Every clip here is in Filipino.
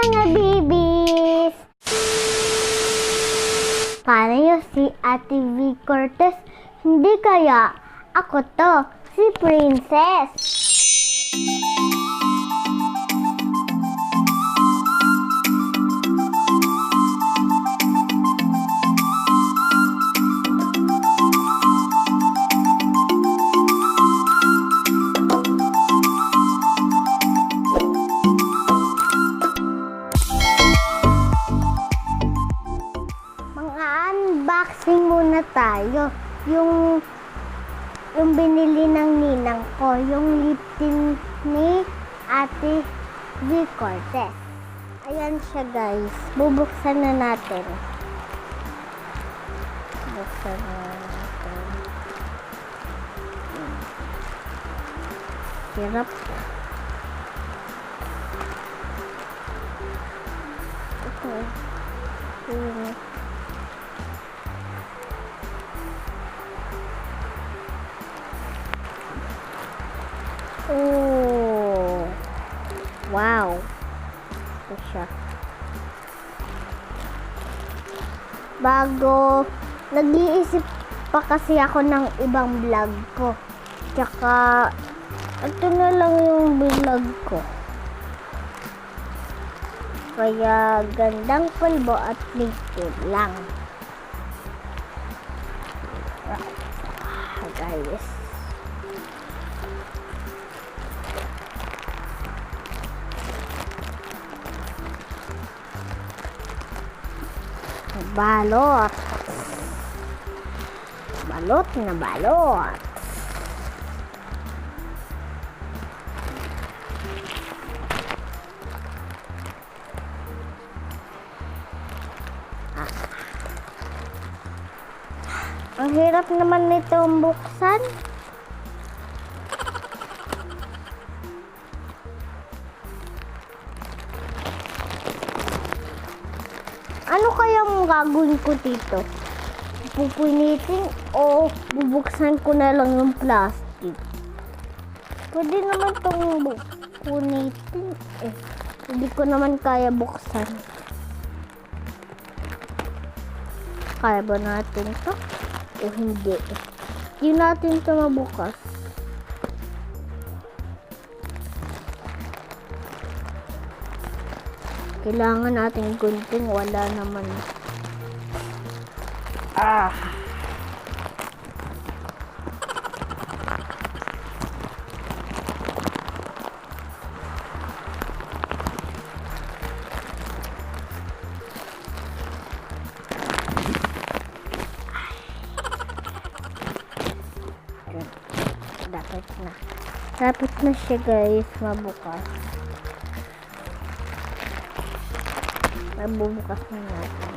mga babies! Pareho si Ate V. Cortez, hindi kaya? Ako to, si Princess! Unboxing muna tayo. Yung binili ng ninang ko, yung lip tint ni Ate V. Cortez. Ayan siya, guys. Bubuksan na natin. Buksan na natin. Hirap. Ito. Oh, wow. Ito siya. Bago, nag-iisip pa kasi ako ng ibang vlog ko. Tsaka, ito na lang yung vlog ko. Kaya, gandang pulbo at liquid lang. Guys. Balot. Balot na balot. Ang hirap naman nito buksan. Ano kayang gagawin ko dito? Pupunitin o bubuksan ko na lang yung plastic? Pwede naman itong punitin eh. Hindi ko naman kaya buksan. Kaya ba natin to? O hindi? Hindi natin to mabukas. Kailangan natin gunting, wala naman. Dapat na siya, guys, mabukas. Bubukas na natin.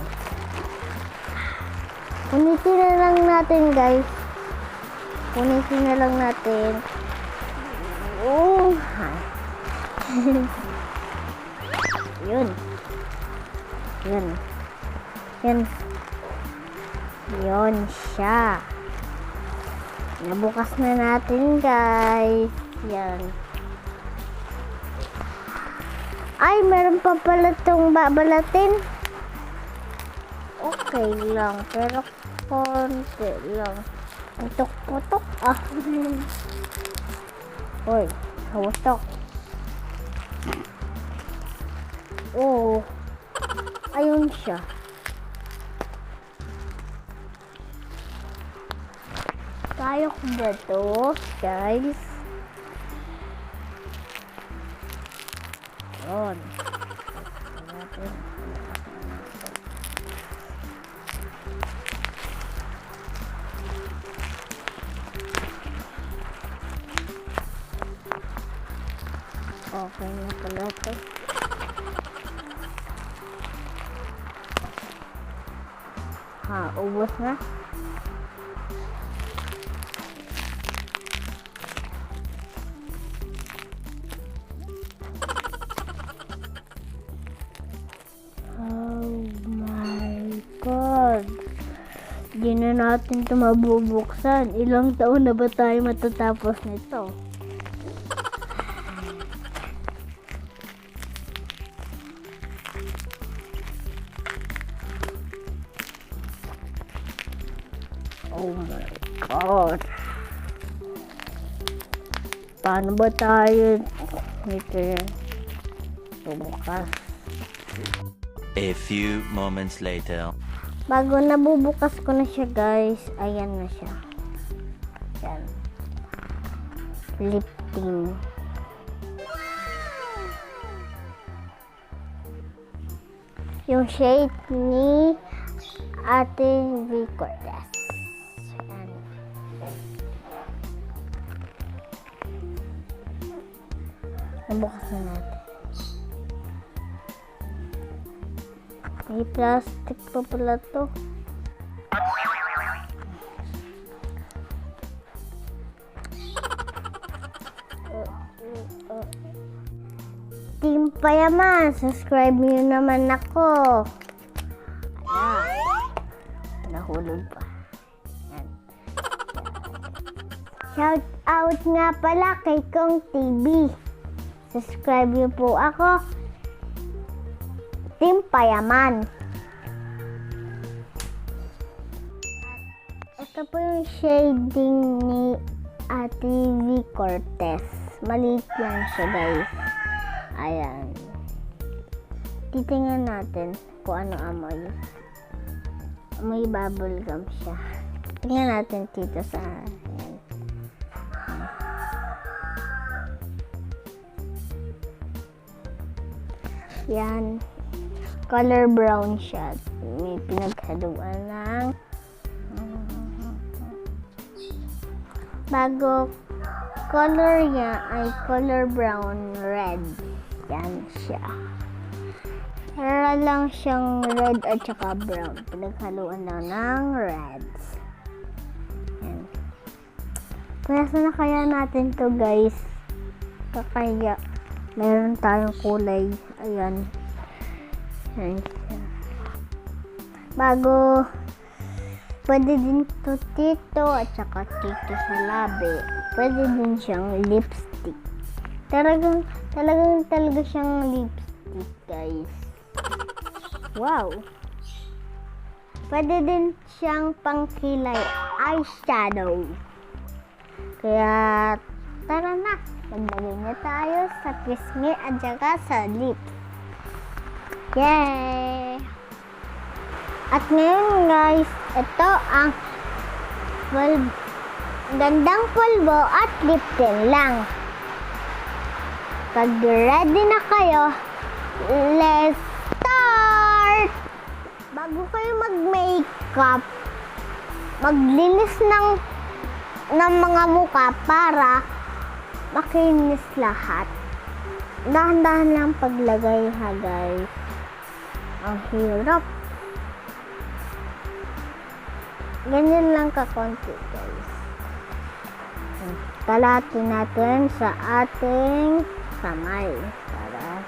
Punitin na lang natin, guys. Punitin na lang natin. Oh. Yun. Yun. Yan. Yun siya. Nabukas na natin, guys. Yan. Ay, meron pa pala itong babalatin. Okay lang, pero konti lang. Putok-putok. Hoy, hawatok. Oh, ayun siya. Kaya ko ba ito, guys? Yun. Okay na pala ito. Ubos na. Hindi na natin ito mabubuksan. Ilang taon na ba tayo matatapos nito? Oh my God. Paano ba tayo nito yan? Bubukas. A few moments later. Bago nabubukas ko na siya, guys. Ayan na siya. Yan. Lifting. Yung shade ni Ate V. Cortez. Yan. Nabukas na natin. May plastic pa pala to. Team Payaman, subscribe niyo naman ako. Ayan. Nahulog pa. Ayan. Shout out nga pala kay Kong TV. Subscribe niyo po ako. Team Payaman. Ito po yung shading ni Ate V. Cortez. Maliit lang siya, guys. Ayan. Titingnan natin kung ano amoy. Amoy bubblegum siya. Tingnan natin dito sa... Ayan. Yan. Color brown siya. May pinaghaluan ng bago color niya ay color brown red. Yan siya. Para lang siyang red at saka brown. Pinaghaluan lang ng reds. Yan. Pwesa na kaya natin to, guys. Kakaya meron tayong kulay. Ayan. Ayan siya. Bago, pwede din to dito at saka dito sa labi. Pwede din siyang lipstick. Talaga siyang lipstick, guys. Wow. Pwede din siyang pangkilay eyeshadow. Kaya, tara na. Maglagay na tayo sa pisngi at saka sa lips. Yay! At ngayon, guys, ito ang gandang pulbo at lip tint lang. Pag ready na kayo, let's start! Bago kayo mag-makeup, maglinis ng mga mukha para makinis lahat. Dahan-dahan lang paglagay, ha, guys. Ang hirap. Ganyan lang kakonti, guys. Kalatin natin sa ating kamay. Para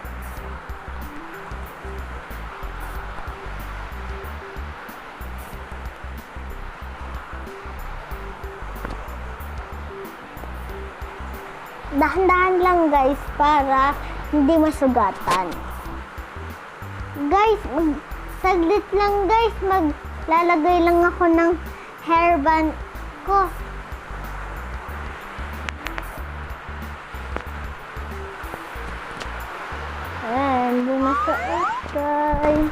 dahan-dahan lang, guys, para hindi masugatan. Guys, saglit lang, guys, maglalagay lang ako ng hairband ko. Ayan, bumasuot, guys.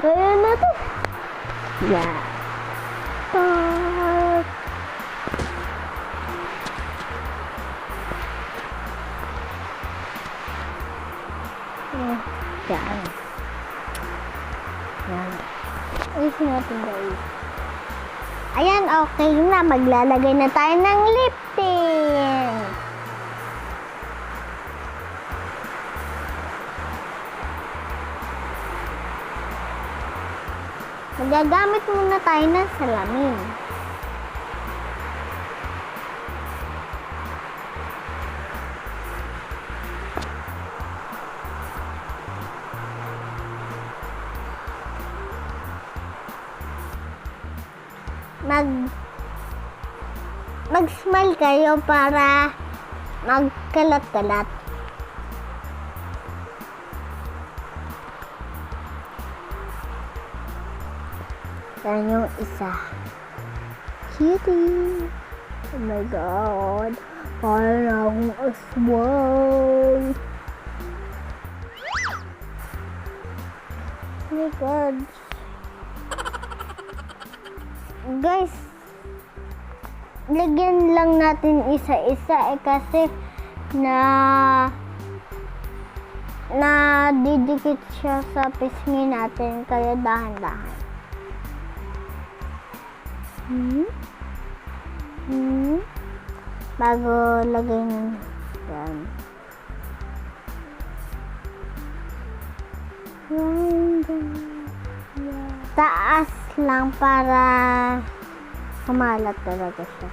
Ayan na to. Yeah. Start. Yan. Yan. Ayusin natin, guys. Ayan, okay na. Maglalagay na tayo ng lip tint. Magagamit muna tayo ng salamin. Mag-smile kayo para magkalat-kalat. Yan yung isa. Cutie! Oh my God! Parang akong aswang! Oh my God! Guys, lagyan lang natin isa-isa kasi na didikit siya sa pisngi natin kaya dahan-dahan. Bago lagay ng yan. Taas lang para kumalat talaga siya.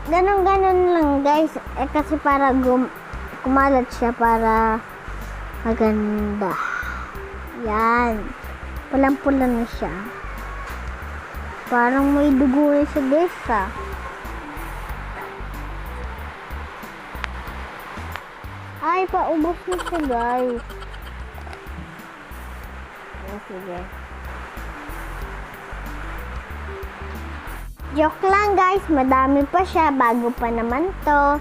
Ganon-ganon lang guys. Kasi para kumalat siya para maganda. Yan. Pulang-pula na siya. Parang may dugo na siya guys ah. Ay, paubos na siya guys. Sige. Joke lang guys, madami pa siya, bago pa naman to.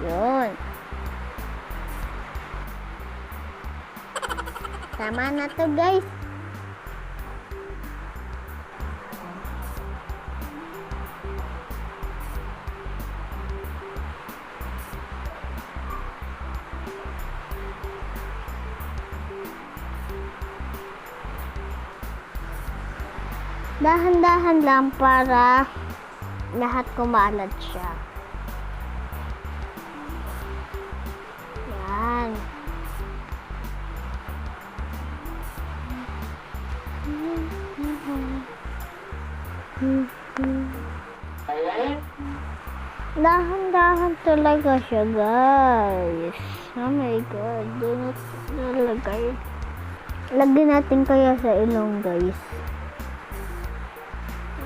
Yun. Tama na to guys. Dahan-dahan lang para lahat kumalat siya. Yan. Dahan-dahan talaga siya guys. Oh my God. Doon nalagay. Lagyan natin kaya sa ilong guys.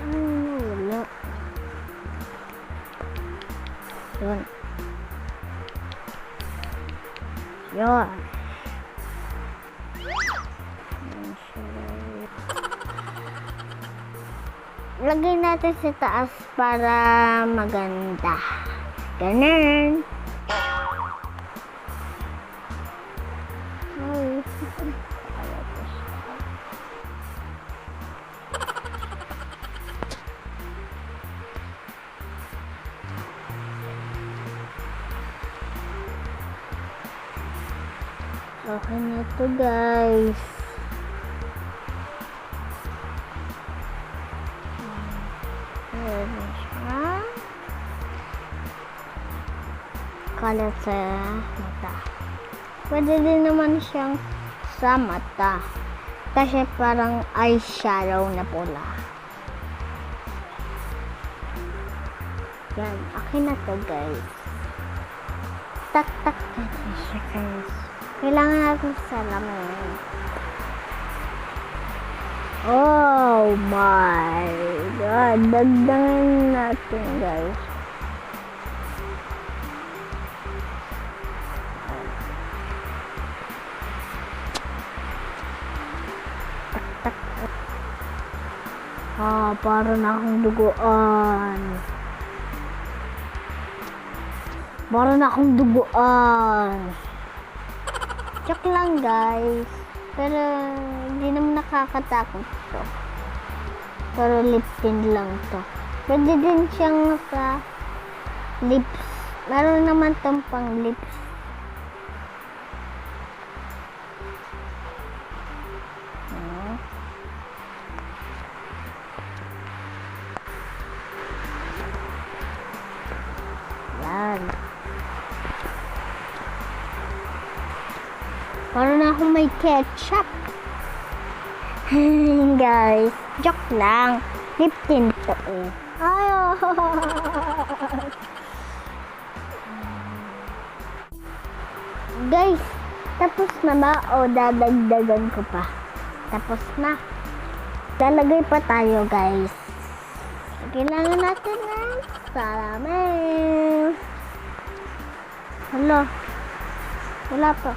Wala. Yun. Yun. Lagay natin sa taas para maganda. Ganun. Ay. Okay na to guys. Ayan na siya. Kalat sa mata. Pwede din naman siyang sa mata. Kasi parang eyeshadow na pula. Yan. Okay na to guys. Tak-tak natin siya guys. Kailangan natin salamin. Oh my God. Dagdagan natin guys. Tak-tak. Para na akong duguan. Para na akong duguan. Joke lang guys. Pero hindi naman nakakatakot to. Pero lip tint lang to. Pwede din siyang sa lips. Meron naman tong pang lips. Yan. Parang na akong may ketchup. Guys, joke lang. Lip tint to eh. Ay, guys, Tapos na ba o dadagdagan ko pa? Tapos na. Lalagay pa tayo, guys. Kailangan natin ng salamin. Hala. Wala pa.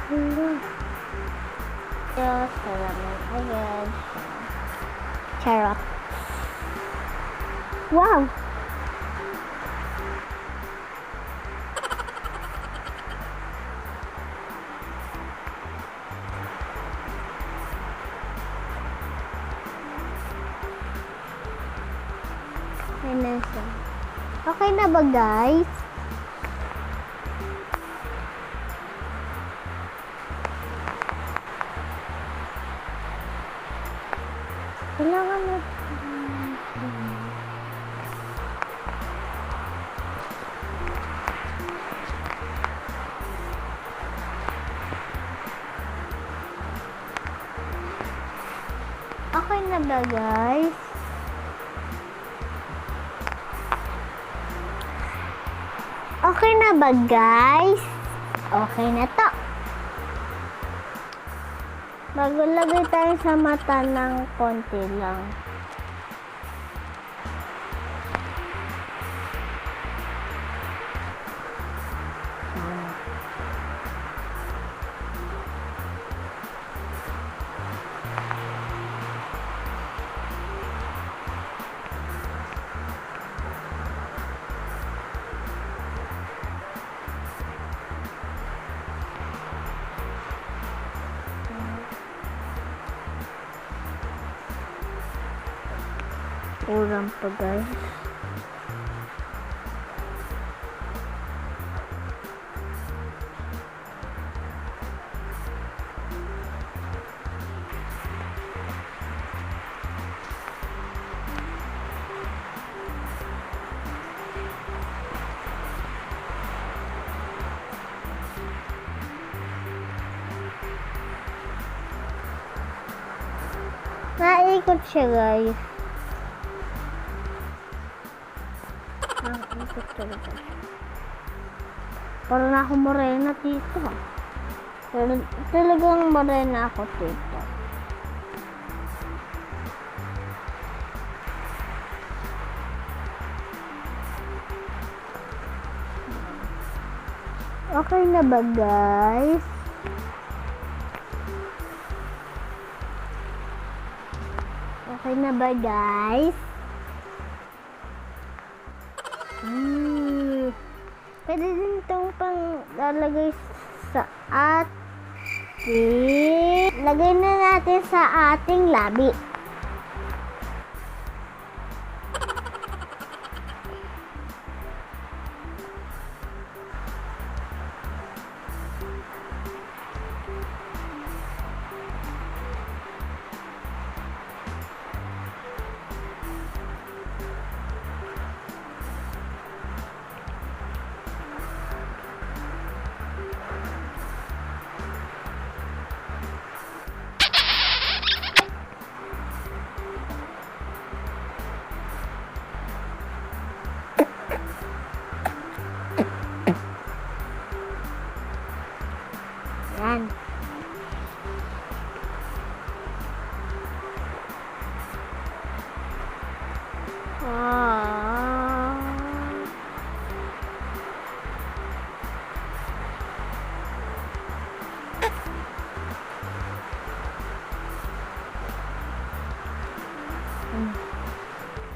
Hala. Salamin agad. Charot. Wow! Okay na ba, guys? Kailangan na. Okay na ba, guys? Okay na ba, guys? Okay na to. Maglagay tayo sa mata ng konti lang. Kurang pa, guys. Naikot siya, guys. Parang ako morena dito. Pero talagang morena ako dito. Okay na ba, guys? Okay na ba, guys? Pwede din itong pang lalagay sa ating... Lagay na natin sa ating labi. Yan.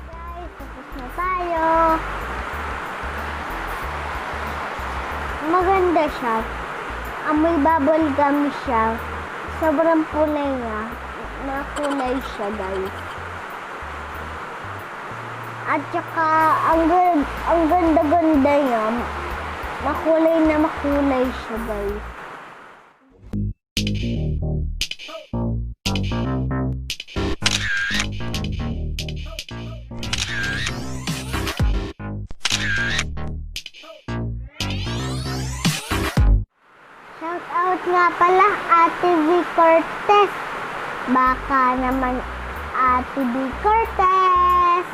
Guys, tapos na tayo. Maganda siya. Amoy bubble gum siya. Sobrang kulay niya. Nakulay siya, guys. At saka, ang ganda-ganda niya. Makulay na makulay siya, guys. Shout out nga pala, Ate V. Cortez. Baka naman Ate V. Cortez.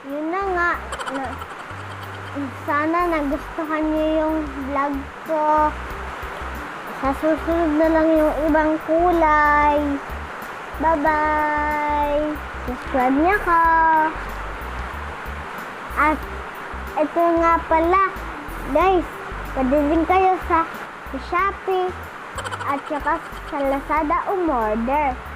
Yun na nga. Sana nagustuhan niyo yung vlog ko. Sa susunod na lang yung ibang kulay. Bye-bye! Subscribe niya ka. At ito nga pala, guys, pwede din kayo sa Shopee at saka sa Lazada umorder.